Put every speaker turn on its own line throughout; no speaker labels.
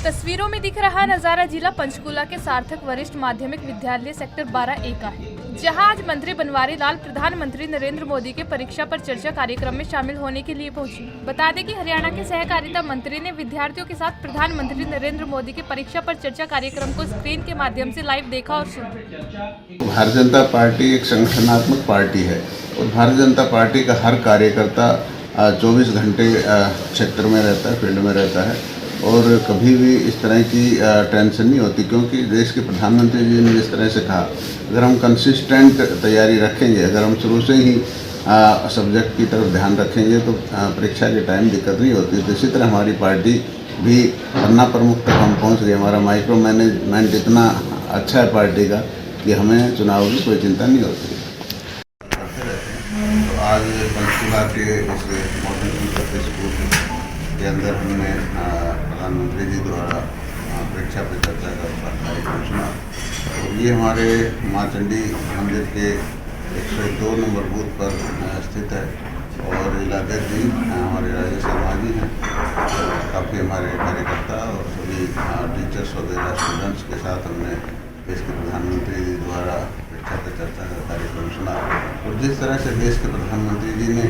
तस्वीरों में दिख रहा नजारा जिला पंचकुला के सार्थक वरिष्ठ माध्यमिक विद्यालय सेक्टर 12A का है, जहां आज मंत्री बनवारी लाल प्रधानमंत्री नरेंद्र मोदी के परीक्षा पर चर्चा कार्यक्रम में शामिल होने के लिए पहुंची। बता दें कि हरियाणा के सहकारिता मंत्री ने विद्यार्थियों के साथ प्रधानमंत्री नरेंद्र मोदी के परीक्षा पर चर्चा कार्यक्रम को स्क्रीन के माध्यम से लाइव देखा और सुना।
भारतीय जनता पार्टी एक संगठनात्मक पार्टी है और भारतीय जनता पार्टी का हर कार्यकर्ता 24 घंटे क्षेत्र में रहता है, फील्ड में रहता है और कभी भी इस तरह की टेंशन नहीं होती, क्योंकि देश के प्रधानमंत्री जी ने जिस तरह से कहा, अगर हम कंसिस्टेंट तैयारी रखेंगे, अगर हम शुरू से ही सब्जेक्ट की तरफ ध्यान रखेंगे तो परीक्षा के टाइम दिक्कत नहीं होती। तो इसी तरह हमारी पार्टी भी पन्ना प्रमुख तक हम पहुँच गए। हमारा माइक्रो मैनेजमेंट इतना अच्छा है पार्टी का कि हमें चुनाव की कोई चिंता नहीं होती। तो आज पंचकुला के इस मॉडल स्कूल के अंदर हमने प्रधानमंत्री जी द्वारा परीक्षा पे चर्चा का कार्यक्रम सुना और ये हमारे माँ चंडी मंदिर के 102 नंबर बूथ पर स्थित है और इलाके जी हमारे राज्य शर्मा जी हैं, काफ़ी हमारे कार्यकर्ता और सभी टीचर्स वगैरह स्टूडेंट्स के साथ हमने देश के प्रधानमंत्री जी द्वारा परीक्षा पे चर्चा का कार्यक्रम सुना और जिस तरह से देश के प्रधानमंत्री जी ने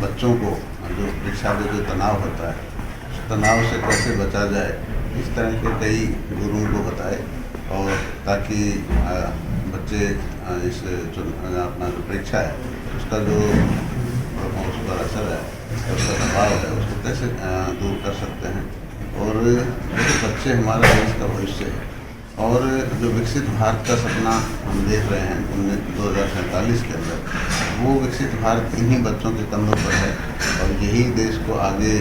बच्चों को जो परीक्षा में जो तनाव होता है उस तनाव से कैसे बचा जाए, इस तरह के कई गुरुओं को बताए और ताकि बच्चे इस अपना जो परीक्षा है उसका जो उस पर असर है, उसका दबाव है, उसको कैसे दूर कर सकते हैं। और बच्चे हमारा देश का भविष्य है और जो विकसित भारत का सपना हम देख रहे हैं 2047 के अंदर, वो विकसित भारत इन्हीं बच्चों के कंधों पर है और यही देश को आगे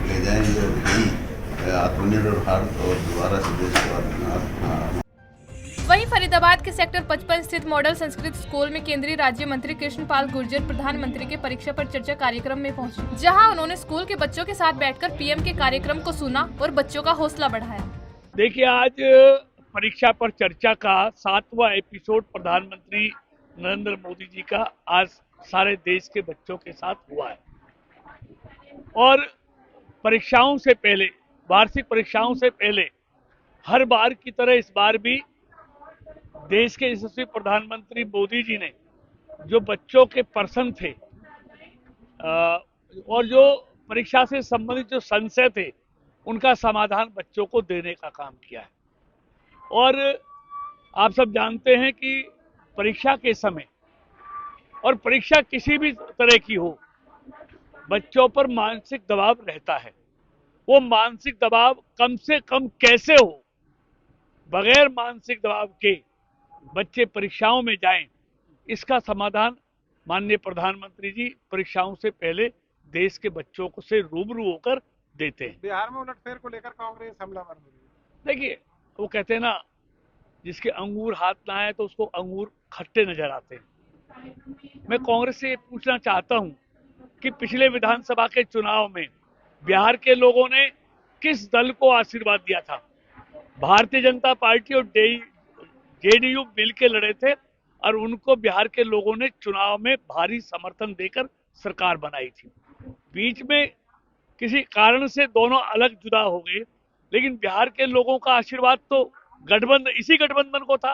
ले जाएंगे और यही आत्मनिर्भर भारत और दोबारा से देश को।
वहीं फरीदाबाद के सेक्टर 55 स्थित मॉडल संस्कृत स्कूल में केंद्रीय राज्य मंत्री कृष्णपाल गुर्जर प्रधानमंत्री के परीक्षा पर चर्चा कार्यक्रम में पहुंचे, जहां उन्होंने स्कूल के बच्चों के साथ बैठकर पीएम के कार्यक्रम को सुना और बच्चों का हौसला बढ़ाया।
देखिए, आज परीक्षा पर चर्चा का 7वां एपिसोड प्रधानमंत्री नरेंद्र मोदी जी का आज सारे देश के बच्चों के साथ हुआ है और परीक्षाओं से पहले, वार्षिक परीक्षाओं से पहले हर बार की तरह इस बार भी देश के यशस्वी प्रधानमंत्री मोदी जी ने जो बच्चों के प्रश्न थे और जो परीक्षा से संबंधित जो संशय थे उनका समाधान बच्चों को देने का काम किया है। और आप सब जानते हैं कि परीक्षा के समय और परीक्षा किसी भी तरह की हो, बच्चों पर मानसिक दबाव रहता है। वो मानसिक दबाव कम से कम कैसे हो, बगैर मानसिक दबाव के बच्चे परीक्षाओं में जाएं, इसका समाधान माननीय प्रधानमंत्री जी परीक्षाओं से पहले देश के बच्चों को से रूबरू होकर देते हैं।
बिहार में उलटफेर को लेकर कांग्रेस हमलावर हो रही है।
देखिए, वो कहते हैं ना, जिसके अंगूर हाथ ना आए तो उसको अंगूर खट्टे नजर आते हैं। मैं कांग्रेस से पूछना चाहता हूं कि पिछले विधानसभा के चुनाव में बिहार के लोगों ने किस दल को आशीर्वाद दिया था? भारतीय जनता पार्टी और जेडीयू मिलकर लड़े थे और उनको बिहार के लोगों ने चुनाव में भारी समर्थन देकर सरकार बनाई थी। बीच में किसी कारण से दोनों अलग जुदा हो गए, लेकिन बिहार के लोगों का आशीर्वाद तो इसी गठबंधन को था।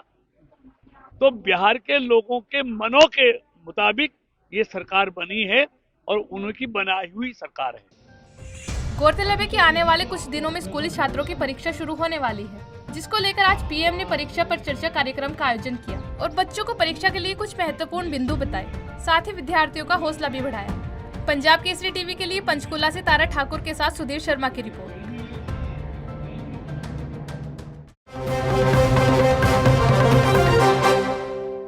तो बिहार के लोगों के मनों के मुताबिक ये सरकार बनी है और उनकी बनाई हुई सरकार है।
गौरतलब है कि आने वाले कुछ दिनों में स्कूली छात्रों की परीक्षा शुरू होने वाली है, जिसको लेकर आज पीएम ने परीक्षा पर चर्चा कार्यक्रम का आयोजन किया और बच्चों को परीक्षा के लिए कुछ महत्वपूर्ण बिंदु बताए, साथ ही विद्यार्थियों का हौसला भी बढ़ाया। पंजाब केसरी टीवी के लिए पंचकुला से तारा ठाकुर के साथ सुधीर शर्मा की रिपोर्ट।